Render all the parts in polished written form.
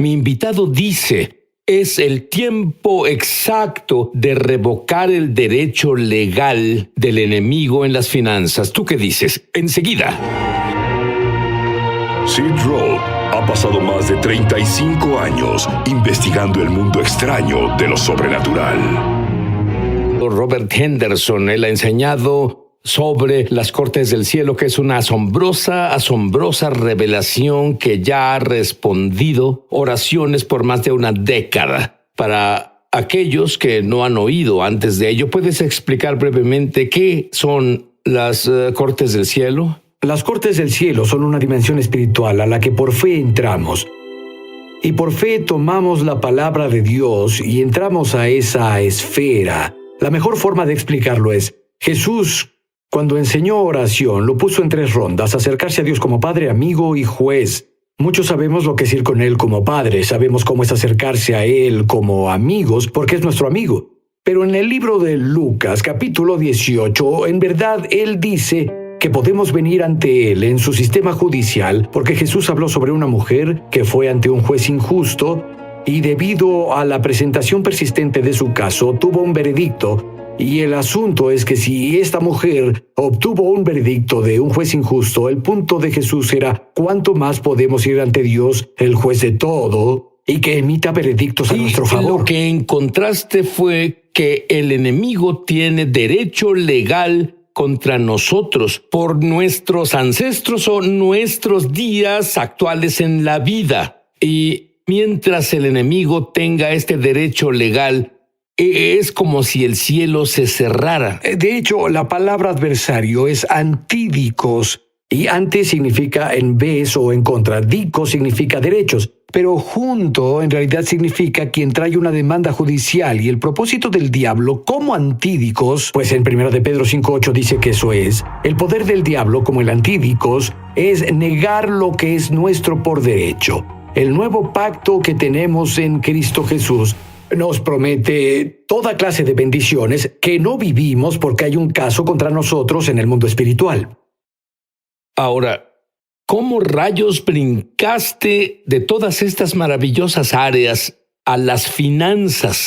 Mi invitado dice, es el tiempo exacto de revocar el derecho legal del enemigo en las finanzas. ¿Tú qué dices? Enseguida. Sid Roth ha pasado más de 35 años investigando el mundo extraño de lo sobrenatural. Robert Henderson, él ha enseñado sobre las cortes del cielo, que es una asombrosa revelación que ya ha respondido oraciones por más de una década. Para aquellos que no han oído antes de ello, ¿puedes explicar brevemente qué son las cortes del cielo? Las cortes del cielo son una dimensión espiritual a la que por fe entramos. Y por fe tomamos la palabra de Dios y entramos a esa esfera. La mejor forma de explicarlo es, Jesús, cuando enseñó oración, lo puso en 3 rondas: acercarse a Dios como Padre, amigo y juez. Muchos sabemos lo que es ir con Él como Padre, sabemos cómo es acercarse a Él como amigos, porque es nuestro amigo. Pero en el libro de Lucas, capítulo 18, en verdad Él dice que podemos venir ante Él en su sistema judicial, porque Jesús habló sobre una mujer que fue ante un juez injusto y debido a la presentación persistente de su caso, tuvo un veredicto. Y el asunto es que si esta mujer obtuvo un veredicto de un juez injusto, el punto de Jesús era ¿cuánto más podemos ir ante Dios, el juez de todo, y que emita veredictos a nuestro favor? Lo que encontraste fue que el enemigo tiene derecho legal contra nosotros por nuestros ancestros o nuestros días actuales en la vida. Y mientras el enemigo tenga este derecho legal, es como si el cielo se cerrara. De hecho, la palabra adversario es antídicos, y ante significa en vez o en contra, dico significa derechos, pero junto en realidad significa quien trae una demanda judicial. Y el propósito del diablo como antídicos, pues en 1 de Pedro 5:8 dice que eso es, el poder del diablo como el antídicos es negar lo que es nuestro por derecho. El nuevo pacto que tenemos en Cristo Jesús nos promete toda clase de bendiciones que no vivimos porque hay un caso contra nosotros en el mundo espiritual. Ahora, ¿cómo rayos brincaste de todas estas maravillosas áreas a las finanzas?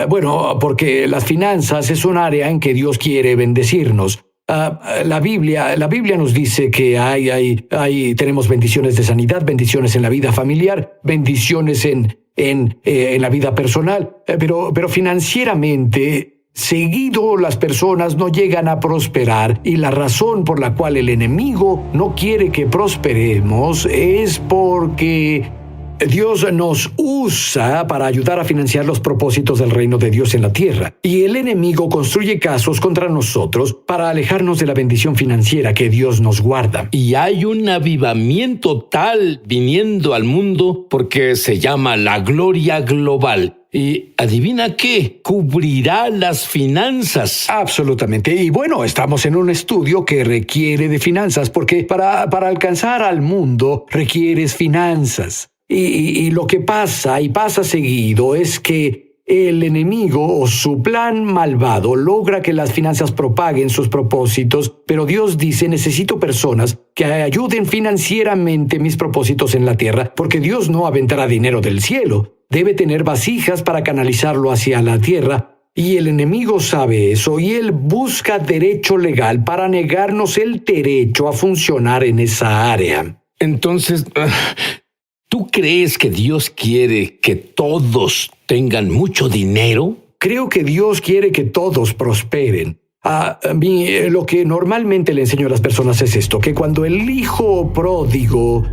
Bueno, porque las finanzas es un área en que Dios quiere bendecirnos. La Biblia nos dice que tenemos bendiciones de sanidad, bendiciones en la vida familiar, bendiciones en la vida personal, pero financieramente, seguido las personas no llegan a prosperar, y la razón por la cual el enemigo no quiere que prosperemos es porque Dios nos usa para ayudar a financiar los propósitos del reino de Dios en la tierra. Y el enemigo construye casos contra nosotros para alejarnos de la bendición financiera que Dios nos guarda. Y hay un avivamiento tal viniendo al mundo porque se llama la gloria global. Y adivina qué, cubrirá las finanzas. Absolutamente. Y bueno, estamos en un estudio que requiere de finanzas, porque para alcanzar al mundo requieres finanzas. Y lo que pasa, y pasa seguido, es que el enemigo o su plan malvado logra que las finanzas propaguen sus propósitos, pero Dios dice, necesito personas que ayuden financieramente mis propósitos en la tierra, porque Dios no aventará dinero del cielo. Debe tener vasijas para canalizarlo hacia la tierra, y el enemigo sabe eso, y él busca derecho legal para negarnos el derecho a funcionar en esa área. Entonces, ¿tú crees que Dios quiere que todos tengan mucho dinero? Creo que Dios quiere que todos prosperen. A mí, lo que normalmente le enseño a las personas es esto, que cuando el hijo pródigo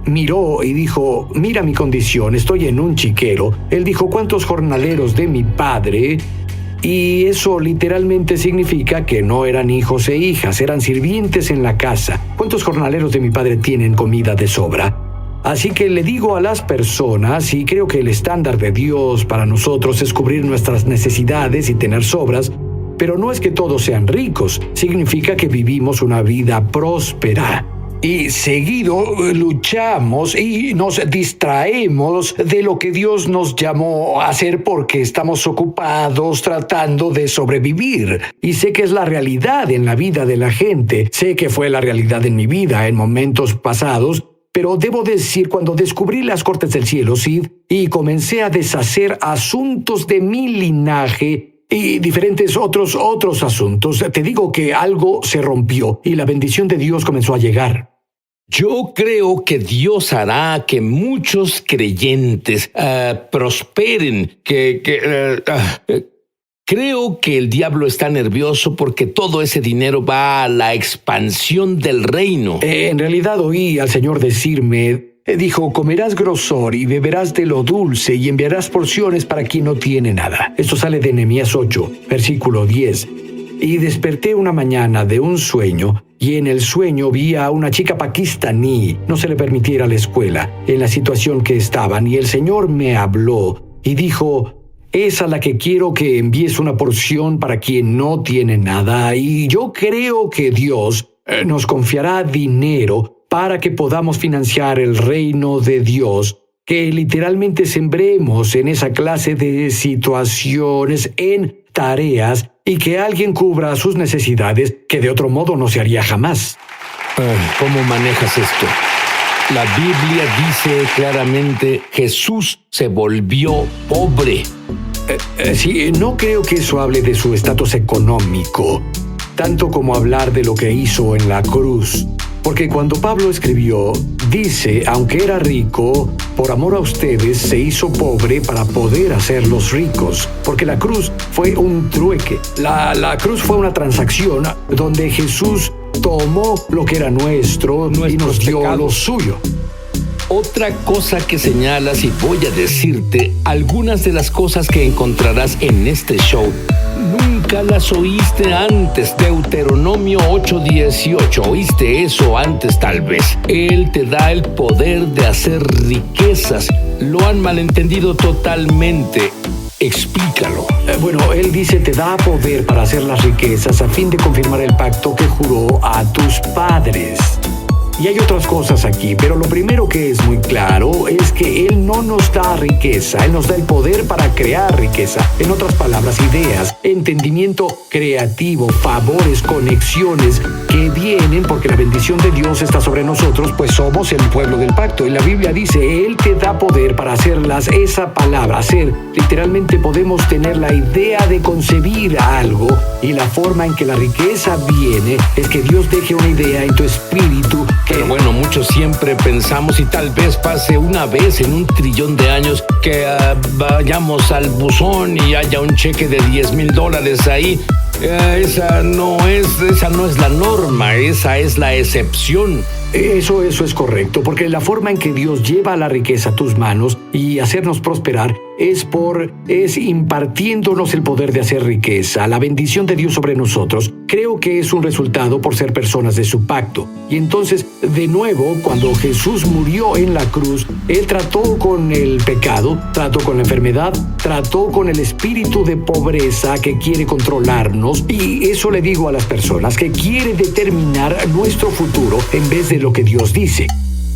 miró y dijo, mira mi condición, estoy en un chiquero, él dijo, ¿cuántos jornaleros de mi padre? Y eso literalmente significa que no eran hijos e hijas, eran sirvientes en la casa. ¿Cuántos jornaleros de mi padre tienen comida de sobra? Así que le digo a las personas, y creo que el estándar de Dios para nosotros es cubrir nuestras necesidades y tener sobras, pero no es que todos sean ricos, significa que vivimos una vida próspera. Y seguido luchamos y nos distraemos de lo que Dios nos llamó a hacer porque estamos ocupados tratando de sobrevivir. Y sé que es la realidad en la vida de la gente. Sé que fue la realidad en mi vida en momentos pasados, Pero debo decir, cuando descubrí las cortes del cielo, Sid, y comencé a deshacer asuntos de mi linaje y diferentes otros asuntos, te digo que algo se rompió y la bendición de Dios comenzó a llegar. Yo creo que Dios hará que muchos creyentes prosperen, creo que el diablo está nervioso porque todo ese dinero va a la expansión del reino. En realidad oí al Señor decirme, dijo, comerás grosor y beberás de lo dulce y enviarás porciones para quien no tiene nada. Esto sale de Nehemías 8, versículo 10. Y desperté una mañana de un sueño, y en el sueño vi a una chica pakistaní. No se le permitía ir a la escuela, en la situación que estaban, y el Señor me habló y dijo, es a la que quiero que envíes una porción para quien no tiene nada, y yo creo que Dios nos confiará dinero para que podamos financiar el reino de Dios, que literalmente sembremos en esa clase de situaciones, en tareas, y que alguien cubra sus necesidades que de otro modo no se haría jamás. ¿Cómo manejas esto? La Biblia dice claramente, Jesús se volvió pobre. Sí, no creo que eso hable de su estatus económico, tanto como hablar de lo que hizo en la cruz. Porque cuando Pablo escribió, dice, aunque era rico, por amor a ustedes se hizo pobre para poder hacerlos ricos. Porque la cruz fue un trueque. La cruz fue una transacción donde Jesús tomó lo que era nuestro y nos dio lo suyo. Otra cosa que señalas, y voy a decirte algunas de las cosas que encontrarás en este show, nunca las oíste antes. Deuteronomio 8:18, ¿oíste eso antes tal vez? Él te da el poder de hacer riquezas. Lo han malentendido totalmente. Explícalo. Bueno, él dice, te da poder para hacer las riquezas a fin de confirmar el pacto que juró a tus padres. Y hay otras cosas aquí, pero lo primero que es muy claro es que Él no nos da riqueza, Él nos da el poder para crear riqueza. En otras palabras, ideas, entendimiento creativo, favores, conexiones que vienen porque la bendición de Dios está sobre nosotros, pues somos el pueblo del pacto. Y la Biblia dice, Él te da poder para hacerlas. Esa palabra, hacer, literalmente podemos tener la idea de concebir algo, y la forma en que la riqueza viene es que Dios deje una idea en tu espíritu. Pero bueno, muchos siempre pensamos, y tal vez pase una vez en un trillón de años, que vayamos al buzón y haya un cheque de $10,000 ahí. Esa no es la norma, esa es la excepción. Eso es correcto, porque la forma en que Dios lleva la riqueza a tus manos y hacernos prosperar es impartiéndonos el poder de hacer riqueza, la bendición de Dios sobre nosotros. Creo que es un resultado por ser personas de su pacto. Y entonces, de nuevo, cuando Jesús murió en la cruz, Él trató con el pecado, trató con la enfermedad, trató con el espíritu de pobreza que quiere controlarnos. Y eso le digo a las personas, que quiere determinar nuestro futuro en vez de lo que Dios dice.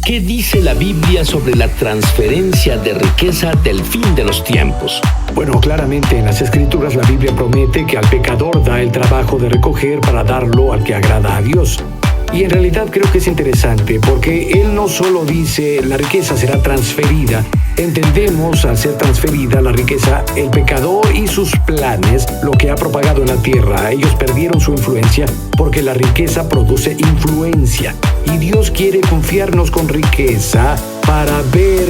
¿Qué dice la Biblia sobre la transferencia de riqueza del fin de los tiempos? Bueno, claramente en las Escrituras la Biblia promete que al pecador da el trabajo de recoger para darlo al que agrada a Dios. Y en realidad creo que es interesante porque Él no solo dice la riqueza será transferida. Entendemos al ser transferida la riqueza, el pecador y sus planes, lo que ha propagado en la tierra. Ellos perdieron su influencia porque la riqueza produce influencia. Y Dios quiere confiarnos con riqueza para ver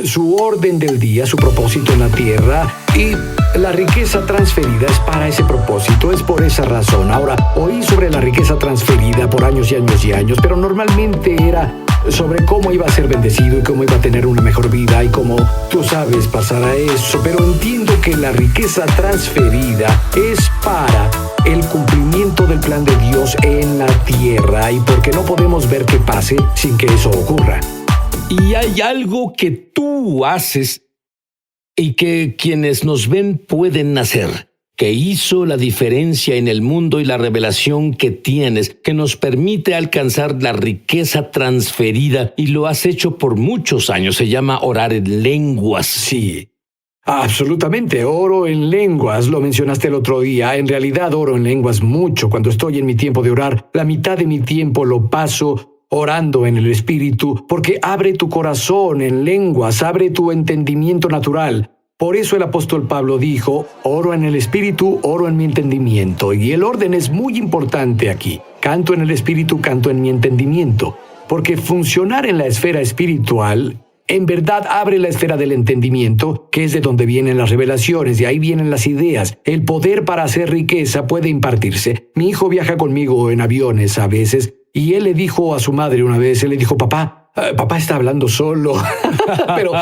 su orden del día, su propósito en la tierra, y la riqueza transferida es para ese propósito, es por esa razón. Ahora, oí sobre la riqueza transferida por años y años y años, pero normalmente era sobre cómo iba a ser bendecido y cómo iba a tener una mejor vida y cómo, tú sabes, pasar a eso. Pero entiendo que la riqueza transferida es para el cumplimiento del plan de Dios en la tierra, y porque no podemos ver que pase sin que eso ocurra. Y hay algo que tú haces y que quienes nos ven pueden hacer, que hizo la diferencia en el mundo y la revelación que tienes, que nos permite alcanzar la riqueza transferida, y lo has hecho por muchos años. Se llama orar en lenguas. Sí, absolutamente, oro en lenguas, lo mencionaste el otro día. En realidad oro en lenguas mucho. Cuando estoy en mi tiempo de orar, la mitad de mi tiempo lo paso orando en el Espíritu, porque abre tu corazón en lenguas, abre tu entendimiento natural. Por eso el apóstol Pablo dijo, oro en el Espíritu, oro en mi entendimiento. Y el orden es muy importante aquí. Canto en el Espíritu, canto en mi entendimiento. Porque funcionar en la esfera espiritual en verdad abre la esfera del entendimiento, que es de donde vienen las revelaciones, de ahí vienen las ideas. El poder para hacer riqueza puede impartirse. Mi hijo viaja conmigo en aviones a veces, y él le dijo a su madre una vez, él le dijo, papá está hablando solo. pero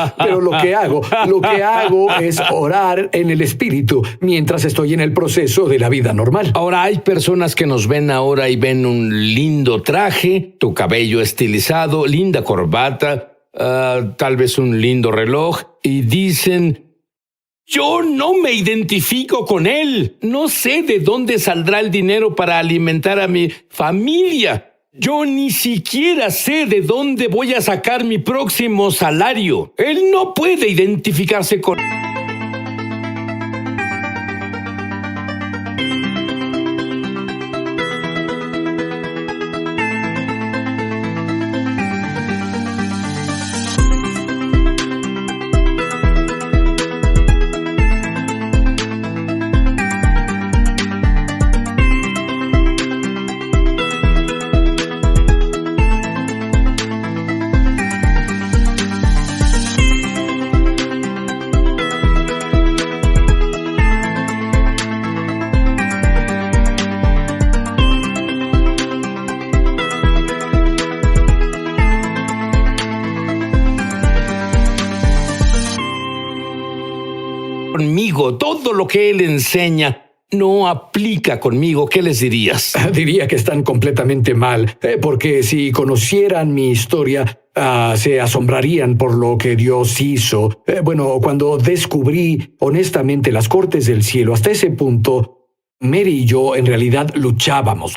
lo que hago es orar en el Espíritu mientras estoy en el proceso de la vida normal. Ahora, hay personas que nos ven ahora y ven un lindo traje, tu cabello estilizado, linda corbata, tal vez un lindo reloj, y dicen, yo no me identifico con él. No sé de dónde saldrá el dinero para alimentar a mi familia. Yo ni siquiera sé de dónde voy a sacar mi próximo salario. Él no puede identificarse con... conmigo, todo lo que él enseña no aplica conmigo, ¿qué les dirías? Diría que están completamente mal, porque si conocieran mi historia, se asombrarían por lo que Dios hizo. Cuando descubrí honestamente las cortes del cielo, hasta ese punto, Mary y yo en realidad luchábamos.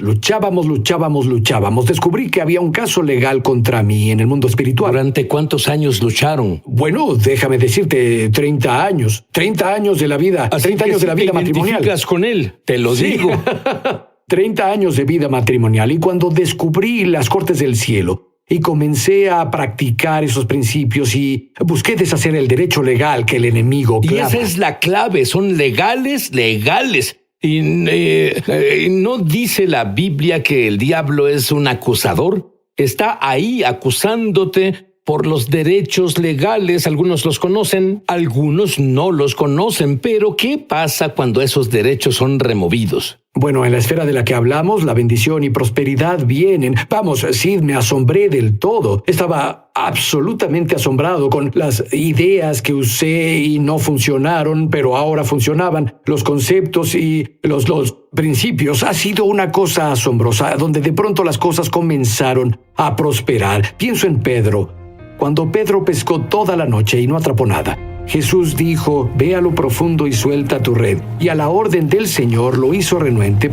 Descubrí que había un caso legal contra mí en el mundo espiritual. ¿Durante cuántos años lucharon? Bueno, déjame decirte, 30 años. 30 años de la vida. Así 30 años de la vida matrimonial. ¿Te identificas con él? Te lo digo. 30 años de vida matrimonial. Y cuando descubrí las cortes del cielo y comencé a practicar esos principios y busqué deshacer el derecho legal que el enemigo clama. Y esa es la clave, son legales. Y ¿no dice la Biblia que el diablo es un acusador? Está ahí acusándote por los derechos legales. Algunos los conocen, algunos no los conocen. Pero ¿qué pasa cuando esos derechos son removidos? Bueno, en la esfera de la que hablamos, la bendición y prosperidad vienen. Vamos, Sid, me asombré del todo. Estaba absolutamente asombrado con las ideas que usé y no funcionaron, pero ahora funcionaban. Los conceptos y los principios. Ha sido una cosa asombrosa, donde de pronto las cosas comenzaron a prosperar. Pienso en Pedro. Cuando Pedro pescó toda la noche y no atrapó nada, Jesús dijo, ve a lo profundo y suelta tu red. Y a la orden del Señor lo hizo renuente,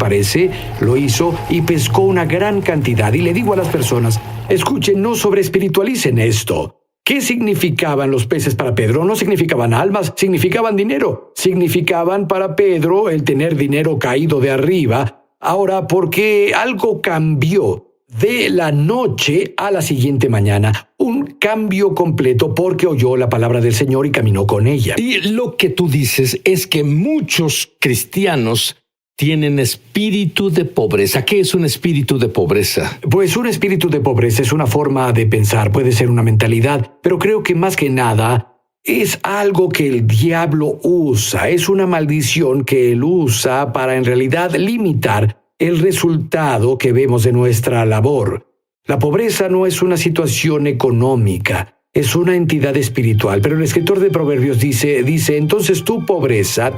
lo hizo y pescó una gran cantidad. Y le digo a las personas, escuchen, no sobreespiritualicen esto. ¿Qué significaban los peces para Pedro? No significaban almas, significaban dinero. Significaban para Pedro el tener dinero caído de arriba. Ahora, porque algo cambió de la noche a la siguiente mañana. Un cambio completo porque oyó la palabra del Señor y caminó con ella. Y lo que tú dices es que muchos cristianos tienen espíritu de pobreza. ¿Qué es un espíritu de pobreza? Pues un espíritu de pobreza es una forma de pensar, puede ser una mentalidad, pero creo que más que nada es algo que el diablo usa, es una maldición que él usa para en realidad limitar el resultado que vemos de nuestra labor. La pobreza no es una situación económica, es una entidad espiritual, pero el escritor de Proverbios dice, entonces tu pobreza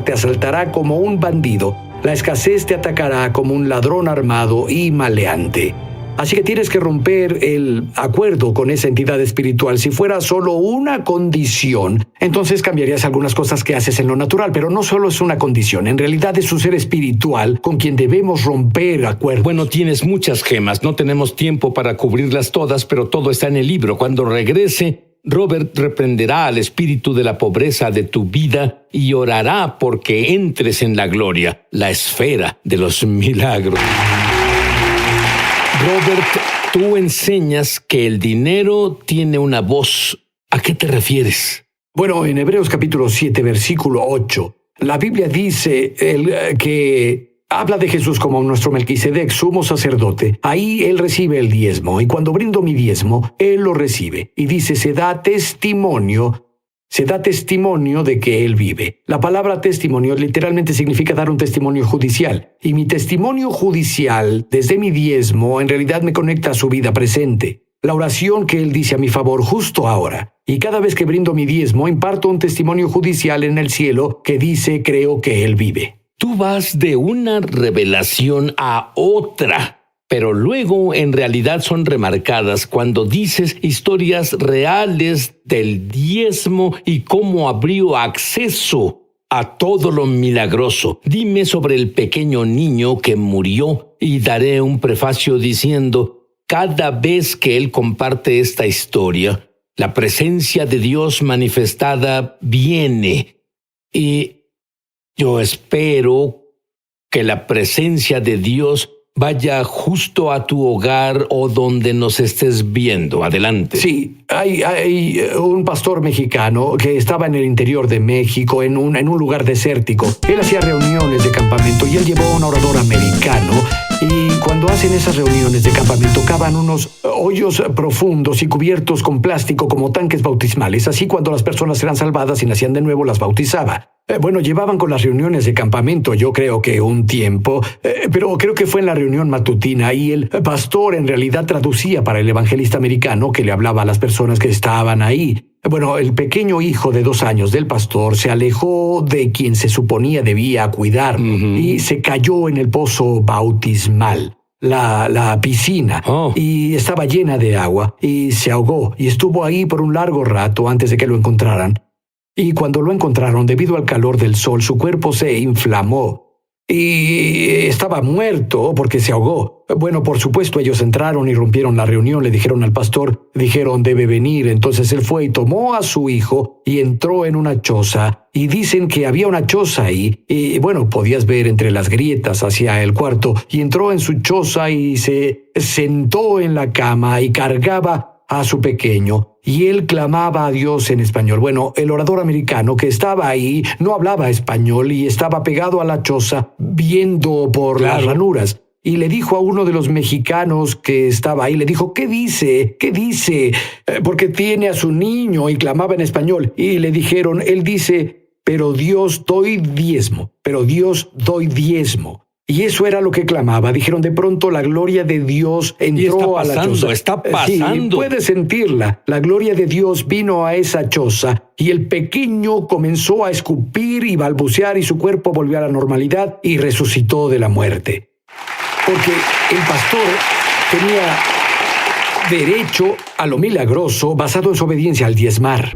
te asaltará como un bandido, la escasez te atacará como un ladrón armado y maleante. Así que tienes que romper el acuerdo con esa entidad espiritual. Si fuera solo una condición, entonces cambiarías algunas cosas que haces en lo natural, pero no solo es una condición, en realidad es un ser espiritual con quien debemos romper acuerdos. Bueno, tienes muchas gemas, no tenemos tiempo para cubrirlas todas, pero todo está en el libro. Cuando regrese, Robert reprenderá al espíritu de la pobreza de tu vida y orará porque entres en la gloria, la esfera de los milagros. Robert, Tú enseñas que el dinero tiene una voz. ¿A qué te refieres? Bueno, en Hebreos capítulo 7, versículo 8, la Biblia dice que habla de Jesús como nuestro Melquisedec, sumo sacerdote. Ahí Él recibe el diezmo, y cuando brindo mi diezmo, Él lo recibe. Y dice, se da testimonio de que Él vive. La palabra testimonio literalmente significa dar un testimonio judicial. Y mi testimonio judicial, desde mi diezmo, en realidad me conecta a su vida presente. La oración que Él dice a mi favor justo ahora. Y cada vez que brindo mi diezmo, imparto un testimonio judicial en el cielo que dice, creo que Él vive. Tú vas de una revelación a otra, pero luego en realidad son remarcadas cuando dices historias reales del diezmo y cómo abrió acceso a todo lo milagroso. Dime sobre el pequeño niño que murió y daré un prefacio diciendo, cada vez que él comparte esta historia, la presencia de Dios manifestada viene. Y yo espero que la presencia de Dios vaya justo a tu hogar o donde nos estés viendo. Adelante. Sí, hay un pastor mexicano que estaba en el interior de México, en un lugar desértico. Él hacía reuniones de campamento y él llevó a un orador americano. Y cuando hacen esas reuniones de campamento, cavan unos hoyos profundos y cubiertos con plástico como tanques bautismales. Así cuando las personas eran salvadas y nacían de nuevo, las bautizaba. Bueno, llevaban con las reuniones de campamento, yo creo que un tiempo, pero creo que fue en la reunión matutina y el pastor en realidad traducía para el evangelista americano que le hablaba a las personas que estaban ahí. Bueno, el pequeño hijo de 2 años del pastor se alejó de quien se suponía debía cuidarlo y se cayó en el pozo bautismal. La piscina, y estaba llena de agua y se ahogó y estuvo ahí por un largo rato antes de que lo encontraran. Y cuando lo encontraron, debido al calor del sol, su cuerpo se inflamó y estaba muerto porque se ahogó. Bueno, por supuesto, ellos entraron y rompieron la reunión, le dijeron al pastor, dijeron, debe venir. Entonces él fue y tomó a su hijo y entró en una choza. Y dicen que había una choza ahí. Y bueno, podías ver entre las grietas hacia el cuarto. Y entró en su choza y se sentó en la cama y cargaba a su pequeño, y él clamaba a Dios en español. Bueno, el orador americano que estaba ahí no hablaba español y estaba pegado a la choza viendo por las ranuras. Y le dijo a uno de los mexicanos que estaba ahí, le dijo, ¿qué dice? ¿Qué dice? Porque tiene a su niño, y clamaba en español. Y le dijeron, él dice, pero Dios doy diezmo, pero Dios doy diezmo. Y eso era lo que clamaba. Dijeron, de pronto la gloria de Dios entró a la choza. Está pasando. Sí, puedes sentirla. La gloria de Dios vino a esa choza y el pequeño comenzó a escupir y balbucear y su cuerpo volvió a la normalidad y resucitó de la muerte. Porque el pastor tenía derecho a lo milagroso basado en su obediencia al diezmar.